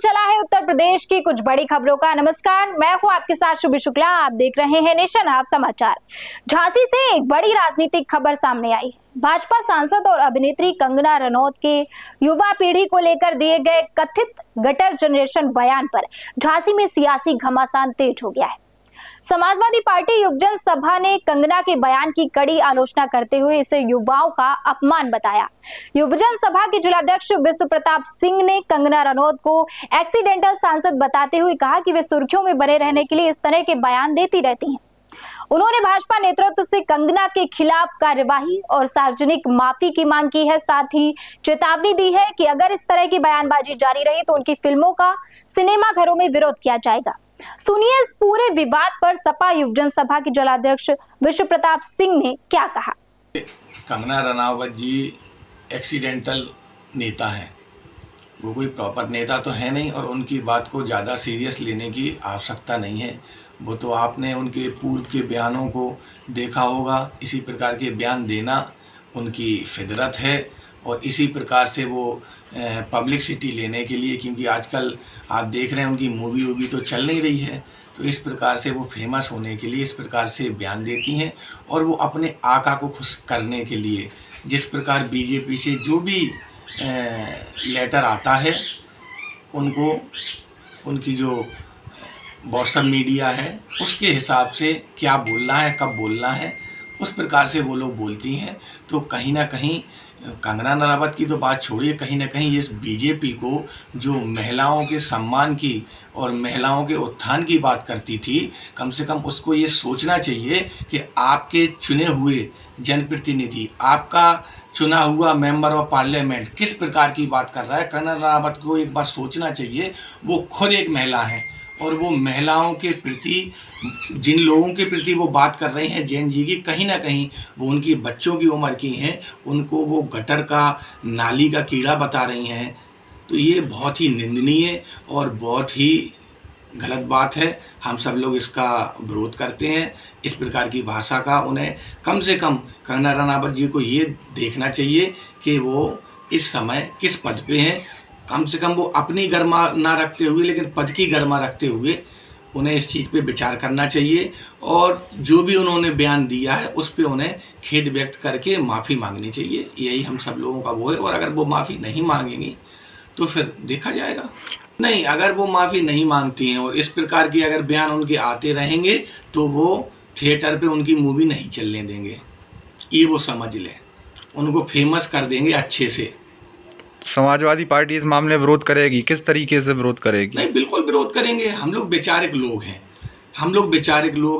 चला है उत्तर प्रदेश की कुछ बड़ी खबरों का। नमस्कार, मैं हूं आपके साथ शुभ शुक्ला। आप देख रहे हैं नेशन आप समाचार। झांसी से एक बड़ी राजनीतिक खबर सामने आई है। भाजपा सांसद और अभिनेत्री कंगना रनौत के युवा पीढ़ी को लेकर दिए गए कथित गटर जनरेशन बयान पर झांसी में सियासी घमासान तेज हो गया है। समाजवादी पार्टी युवजन सभा ने कंगना के बयान की कड़ी आलोचना करते हुए इसे युवाओं का अपमान बताया। युवजन सभा के जिलाध्यक्ष विश्व प्रताप सिंह ने कंगना रनौत को एक्सीडेंटल सांसद बताते हुए कहा कि वे सुर्खियों में बने रहने के लिए इस तरह के बयान देती रहती हैं। उन्होंने भाजपा नेतृत्व से कंगना के खिलाफ कार्यवाही और सार्वजनिक माफी की मांग की है। साथ ही चेतावनी दी है कि अगर इस तरह की बयानबाजी जारी रही तो उनकी फिल्मों का सिनेमा घरों में विरोध किया जाएगा। सुनिए इस पूरे विवाद पर सपा युवजन सभा के जिलाध्यक्ष विश्व प्रताप सिंह ने क्या कहा। कंगना रनावत जी एक्सीडेंटल नेता हैं, वो कोई प्रॉपर नेता तो है नहीं और उनकी बात को ज़्यादा सीरियस लेने की आवश्यकता नहीं है। वो तो आपने उनके पूर्व के बयानों को देखा होगा। इसी प्रकार के बयान देना उनकी फितरत है और इसी प्रकार से वो पब्लिसिटी लेने के लिए, क्योंकि आजकल आप देख रहे हैं उनकी मूवी तो चल नहीं रही है, तो इस प्रकार से वो फेमस होने के लिए इस प्रकार से बयान देती हैं और वो अपने आका को खुश करने के लिए जिस प्रकार बीजेपी से जो भी लेटर आता है उनको उनकी जो व्हाट्सएप मीडिया है उसके हिसाब से क्या बोलना है, कब बोलना है, उस प्रकार से वो लोग बोलती हैं। तो कहीं ना कहीं कंगना रनावत की तो बात छोड़िए, कहीं ना कहीं इस बीजेपी को जो महिलाओं के सम्मान की और महिलाओं के उत्थान की बात करती थी, कम से कम उसको ये सोचना चाहिए कि आपके चुने हुए जनप्रतिनिधि, आपका चुना हुआ मेंबर ऑफ पार्लियामेंट किस प्रकार की बात कर रहा है। कंगना रनावत को एक बार सोचना चाहिए। वो खुद एक महिला है और वो महिलाओं के प्रति, जिन लोगों के प्रति वो बात कर रहे हैं जैन जी की, कहीं ना कहीं वो उनकी बच्चों की उम्र की हैं, उनको वो गटर का, नाली का कीड़ा बता रही हैं। तो ये बहुत ही निंदनीय और बहुत ही गलत बात है। हम सब लोग इसका विरोध करते हैं। इस प्रकार की भाषा का उन्हें कम से कम कंगना रनावत जी को ये देखना चाहिए कि वो इस समय किस पद पे हैं। कम से कम वो अपनी गरिमा ना रखते हुए लेकिन पद की गरिमा रखते हुए उन्हें इस चीज़ पे विचार करना चाहिए और जो भी उन्होंने बयान दिया है उस पे उन्हें खेद व्यक्त करके माफ़ी मांगनी चाहिए। यही हम सब लोगों का वो है। और अगर वो माफ़ी नहीं मांगेंगी तो फिर देखा जाएगा। नहीं, अगर वो माफ़ी नहीं मांगती हैं और इस प्रकार की अगर बयान उनके आते रहेंगे तो वो थिएटर पे उनकी मूवी नहीं चलने देंगे। ये वो समझ लें, उनको फेमस कर देंगे अच्छे से। समाजवादी पार्टी इस मामले में विरोध करेगी, किस तरीके से विरोध करेगी? नहीं, बिल्कुल विरोध करेंगे। हम लोग वैचारिक लोग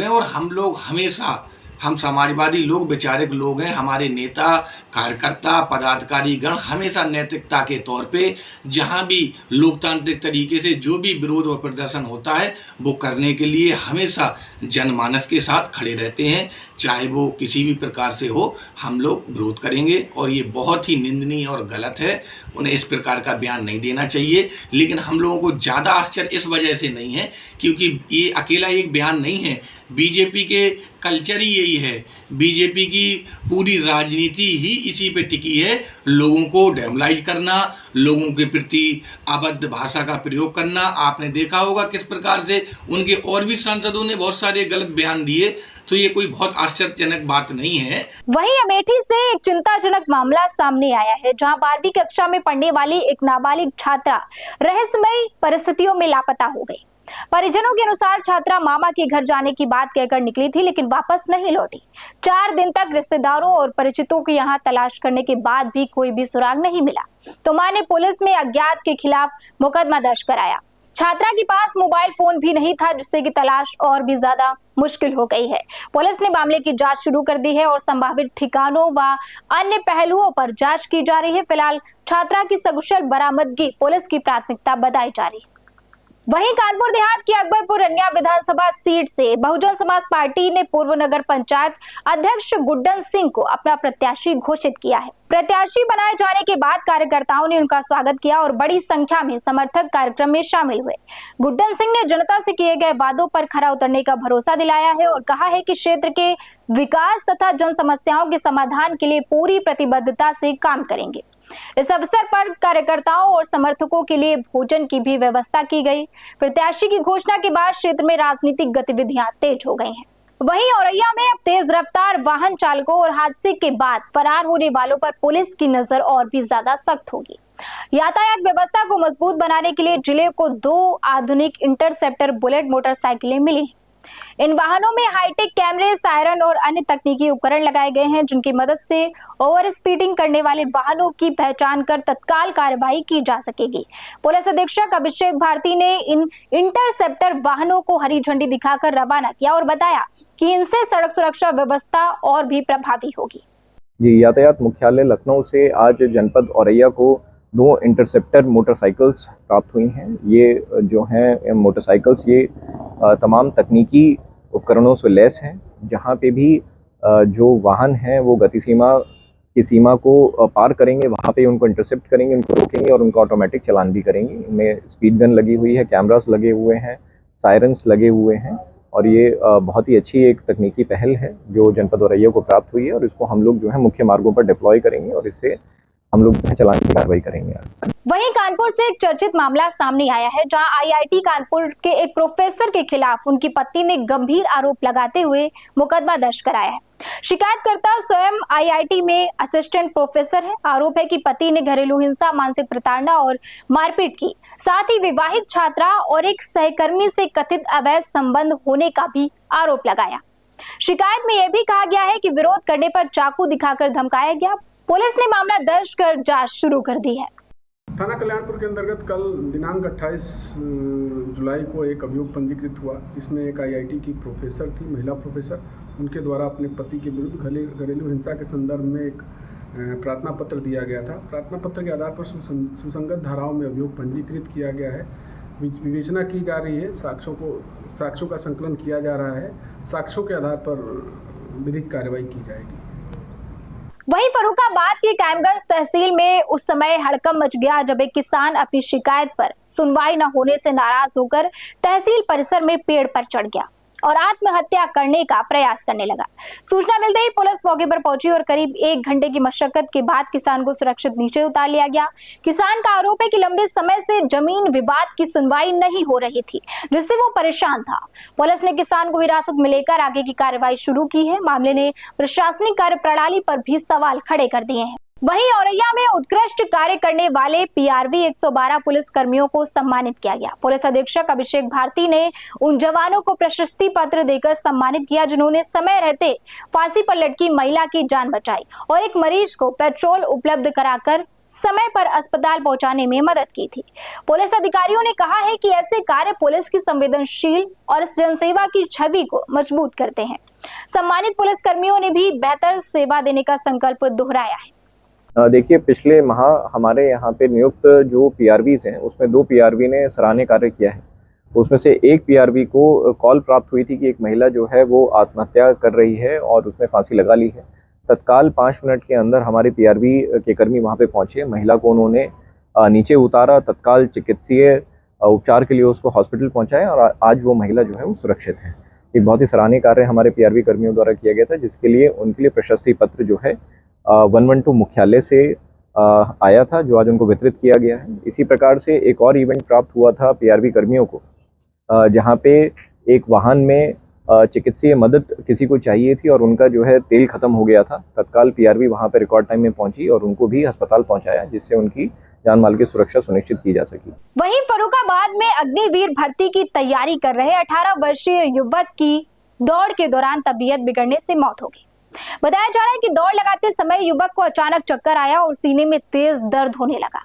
हैं, और हम लोग हमेशा, हम समाजवादी लोग वैचारिक लोग हैं। हमारे नेता, कार्यकर्ता, पदाधिकारी गण हमेशा नैतिकता के तौर पे जहां भी लोकतांत्रिक तरीके से जो भी विरोध और प्रदर्शन होता है वो करने के लिए हमेशा जनमानस के साथ खड़े रहते हैं। चाहे वो किसी भी प्रकार से हो, हम लोग विरोध करेंगे और ये बहुत ही निंदनीय और गलत है। उन्हें इस प्रकार का बयान नहीं देना चाहिए। लेकिन हम लोगों को ज़्यादा आश्चर्य इस वजह से नहीं है क्योंकि ये अकेला एक बयान नहीं है। बीजेपी के कल्चर ही यही है। बीजेपी की पूरी राजनीति ही इसी पे टिकी है, लोगों को डेमोलाइज करना, लोगों के प्रति अभद्र भाषा का प्रयोग करना। आपने देखा होगा किस प्रकार से उनके और भी सांसदों ने बहुत सारे गलत बयान दिए। तो ये कोई बहुत आश्चर्यजनक बात नहीं है। वहीं अमेठी से एक चिंताजनक मामला सामने आया है, जहां 12वीं कक्षा में पढ़ने वाली एक नाबालिग छात्रा रहस्यमयी परिस्थितियों में लापता हो गई। परिजनों के अनुसार छात्रा मामा के घर जाने की बात कहकर निकली थी लेकिन वापस नहीं लौटी। 4 दिन तक रिश्तेदारों और परिचितों के यहाँ तलाश करने के बाद भी कोई भी सुराग नहीं मिला तो मां ने पुलिस में अज्ञात के खिलाफ मुकदमा दर्ज कराया। छात्रा के पास मोबाइल फोन भी नहीं था जिससे कि तलाश और भी ज्यादा मुश्किल हो गई है। पुलिस ने मामले की जांच शुरू कर दी है और संभावित ठिकानों व अन्य पहलुओं पर जांच की जा रही है। फिलहाल छात्रा की सकुशल बरामदगी पुलिस की प्राथमिकता बताई जा रही है। वहीं कानपुर देहात की अकबरपुर रनिया विधानसभा सीट से बहुजन समाज पार्टी ने पूर्व नगर पंचायत अध्यक्ष गुड्डन सिंह को अपना प्रत्याशी घोषित किया है। प्रत्याशी बनाए जाने के बाद कार्यकर्ताओं ने उनका स्वागत किया और बड़ी संख्या में समर्थक कार्यक्रम में शामिल हुए। गुड्डन सिंह ने जनता से किए गए वादों पर खरा उतरने का भरोसा दिलाया है और कहा है कि क्षेत्र के विकास तथा जन समस्याओं के समाधान के लिए पूरी प्रतिबद्धता से काम करेंगे। इस अवसर पर कार्यकर्ताओं और समर्थकों के लिए भोजन की भी व्यवस्था की गई। प्रत्याशी की घोषणा के बाद क्षेत्र में राजनीतिक गतिविधियां तेज हो गई हैं। वहीं औरैया में अब तेज रफ्तार वाहन चालकों और हादसे के बाद फरार होने वालों पर पुलिस की नजर और भी ज्यादा सख्त होगी। यातायात व्यवस्था को मजबूत बनाने के लिए जिले को 2 आधुनिक इंटरसेप्टर बुलेट मोटरसाइकिलें मिली हैं। इन वाहनों में हाईटेक कैमरे, सायरन और अन्य तकनीकी उपकरण लगाए गए हैं, जिनकी मदद से ओवर स्पीडिंग करने वाले वाहनों की पहचान कर तत्काल कार्रवाई की जा सकेगी। पुलिस अधीक्षक अभिषेक भारती ने इन इंटरसेप्टर वाहनों को हरी झंडी दिखाकर रवाना किया और बताया कि इनसे सड़क सुरक्षा व्यवस्था और भी प्रभावी होगी। जी, यातायात मुख्यालय लखनऊ से आज जनपद औरैया को 2 इंटरसेप्टर मोटरसाइकिल्स प्राप्त हुई हैं। ये जो हैं मोटरसाइकिल्स ये तमाम तकनीकी उपकरणों से लैस हैं, जहाँ पे भी जो वाहन हैं वो गति सीमा की सीमा को पार करेंगे, वहाँ पे उनको इंटरसेप्ट करेंगे, उनको रोकेंगे और उनका ऑटोमेटिक चालान भी करेंगे। इनमें स्पीड गन लगी हुई है, कैमरास लगे हुए हैं, सायरन्स लगे हुए हैं और ये बहुत ही अच्छी एक तकनीकी पहल है जो जनपद औरैया को प्राप्त हुई है और इसको हम लोग जो है मुख्य मार्गों पर डिप्लॉय करेंगे और इससे हम लोग चालान की कार्रवाई करेंगे। वहीं कानपुर से एक चर्चित मामला सामने आया है, जहां आईआईटी कानपुर के एक प्रोफेसर के खिलाफ उनकी पत्नी ने गंभीर आरोप लगाते हुए मुकदमा दर्ज कराया है। शिकायतकर्ता स्वयं आईआईटी में असिस्टेंट प्रोफेसर है। आरोप है कि पति ने घरेलू हिंसा, मानसिक प्रताड़ना और मारपीट की, साथ ही विवाहित छात्रा और एक सहकर्मी से कथित अवैध संबंध होने का भी आरोप लगाया। शिकायत में यह भी कहा गया है कि विरोध करने पर चाकू दिखाकर धमकाया गया। पुलिस ने मामला दर्ज कर जांच शुरू कर दी है। थाना कल्याणपुर के अंतर्गत कल दिनांक 28 जुलाई को एक अभियोग पंजीकृत हुआ, जिसमें एक आईआईटी की प्रोफेसर थी, महिला प्रोफेसर, उनके द्वारा अपने पति के विरुद्ध घरेलू हिंसा के संदर्भ में एक प्रार्थना पत्र दिया गया था। प्रार्थना पत्र के आधार पर सुसंगत धाराओं में अभियोग पंजीकृत किया गया है। विवेचना की जा रही है, साक्ष्यों का संकलन किया जा रहा है। साक्ष्यों के आधार पर विधिक कार्रवाई की जाएगी। वहीं फर्रुखाबाद की कायमगंज तहसील में उस समय हड़कंप मच गया जब एक किसान अपनी शिकायत पर सुनवाई न होने से नाराज होकर तहसील परिसर में पेड़ पर चढ़ गया और आत्महत्या करने का प्रयास करने लगा। सूचना मिलते ही पुलिस मौके पर पहुंची और करीब 1 घंटे की मशक्कत के बाद किसान को सुरक्षित नीचे उतार लिया गया। किसान का आरोप है कि लंबे समय से जमीन विवाद की सुनवाई नहीं हो रही थी, जिससे वो परेशान था। पुलिस ने किसान को हिरासत में लेकर आगे की कार्रवाई शुरू की है। मामले ने प्रशासनिक कार्यप्रणाली पर भी सवाल खड़े कर दिए हैं। वहीं औरैया में उत्कृष्ट कार्य करने वाले पीआरवी 112 पुलिस कर्मियों को सम्मानित किया गया। पुलिस अधीक्षक अभिषेक भारती ने उन जवानों को प्रशस्ति पत्र देकर सम्मानित किया, जिन्होंने समय रहते फांसी पर लटकी महिला की जान बचाई और एक मरीज को पेट्रोल उपलब्ध कराकर समय पर अस्पताल पहुंचाने में मदद की थी। पुलिस अधिकारियों ने कहा है कि ऐसे कार्य पुलिस की संवेदनशील और जनसेवा की छवि को मजबूत करते हैं। सम्मानित पुलिस कर्मियों ने भी बेहतर सेवा देने का संकल्प दोहराया है। देखिए, पिछले माह हमारे यहाँ पे नियुक्त जो पीआरवीज हैं उसमें 2 पीआरवी ने सराहनीय कार्य किया है। उसमें से एक पीआरवी को कॉल प्राप्त हुई थी कि एक महिला जो है वो आत्महत्या कर रही है और उसने फांसी लगा ली है। तत्काल 5 मिनट के अंदर हमारे पीआरवी के कर्मी वहाँ पे पहुँचे। महिला को उन्होंने नीचे उतारा, तत्काल चिकित्सीय उपचार के लिए उसको हॉस्पिटल पहुँचाया और आज वो महिला जो है वो सुरक्षित है। एक बहुत ही सराहनीय कार्य हमारे पीआरवी कर्मियों द्वारा किया गया था, जिसके लिए उनके लिए प्रशस्ति पत्र जो है 112 मुख्यालय से आया था, जो आज उनको वितरित किया गया है। इसी प्रकार से एक और इवेंट प्राप्त हुआ था पीआरवी कर्मियों को, जहां पे एक वाहन में चिकित्सीय मदद किसी को चाहिए थी और उनका जो है तेल खत्म हो गया था। तत्काल पीआरवी वहां पे रिकॉर्ड टाइम में पहुंची और उनको भी अस्पताल पहुंचाया, जिससे उनकी जान माल की सुरक्षा सुनिश्चित की जा सकी। वहीं फर्रुखाबाद में अग्निवीर भर्ती की तैयारी कर रहे 18 वर्षीय युवक की दौड़ के दौरान तबीयत बिगड़ने से मौत हो गई। बताया जा रहा है कि दौड़ लगाते समय युवक को अचानक चक्कर आया और सीने में तेज दर्द होने लगा।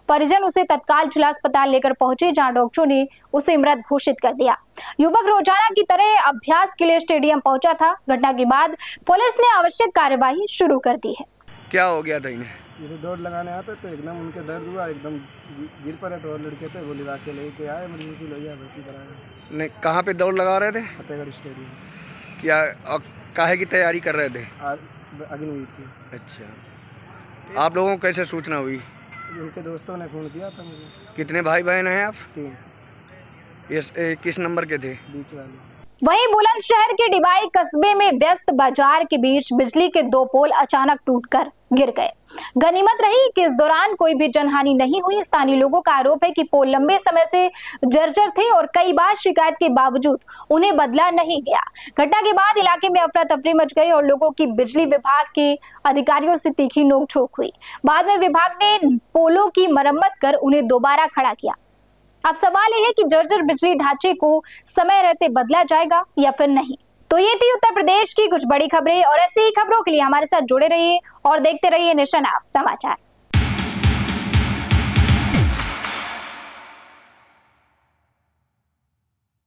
परिजन उसे तत्काल जिला अस्पताल लेकर पहुंचे, जहां डॉक्टरों ने उसे मृत घोषित कर दिया। युवक रोजाना की तरह अभ्यास के लिए स्टेडियम पहुंचा था। घटना के बाद पुलिस ने आवश्यक कार्यवाही शुरू कर दी है। क्या हो गया था इन्हें? ये दौड़ लगाने आते तो एकदम उनके दर्द हुआ, एकदम गिर पड़े तो लड़के थे वो लिवा के लेके आए, इमरजेंसी ले गया, भर्ती कराया। नहीं, कहाँ पे दौड़ लगा रहे थे? फतेहगढ़ स्टेडियम। क्या काहे की तैयारी कर रहे थे? अग्निवीर की। अच्छा, आप लोगों को कैसे सूचना हुई? उनके दोस्तों ने फ़ोन किया था मुझे। कितने भाई बहन हैं आप? 3। किस नंबर के थे? बीच वाले। वहीं बुलंदशहर के डिबाई कस्बे में व्यस्त बाजार के बीच बिजली के 2 पोल अचानक टूटकर गिर गए। गनीमत रही कि इस दौरान कोई भी जनहानि नहीं हुई। स्थानीय लोगों का आरोप है कि पोल लंबे समय से जर्जर थे और कई बार शिकायत के बावजूद उन्हें बदला नहीं गया। घटना के बाद इलाके में अफरा तफरी मच गई और लोगों की बिजली विभाग के अधिकारियों से तीखी नोकझोंक हुई। बाद में विभाग ने पोलों की मरम्मत कर उन्हें दोबारा खड़ा किया। अब सवाल यह है कि जर्जर बिजली ढांचे को समय रहते बदला जाएगा या फिर नहीं। तो ये थी उत्तर प्रदेश की कुछ बड़ी खबरें और ऐसी ही खबरों के लिए हमारे साथ जुड़े रहिए और देखते रहिए नेशन ऐप समाचार।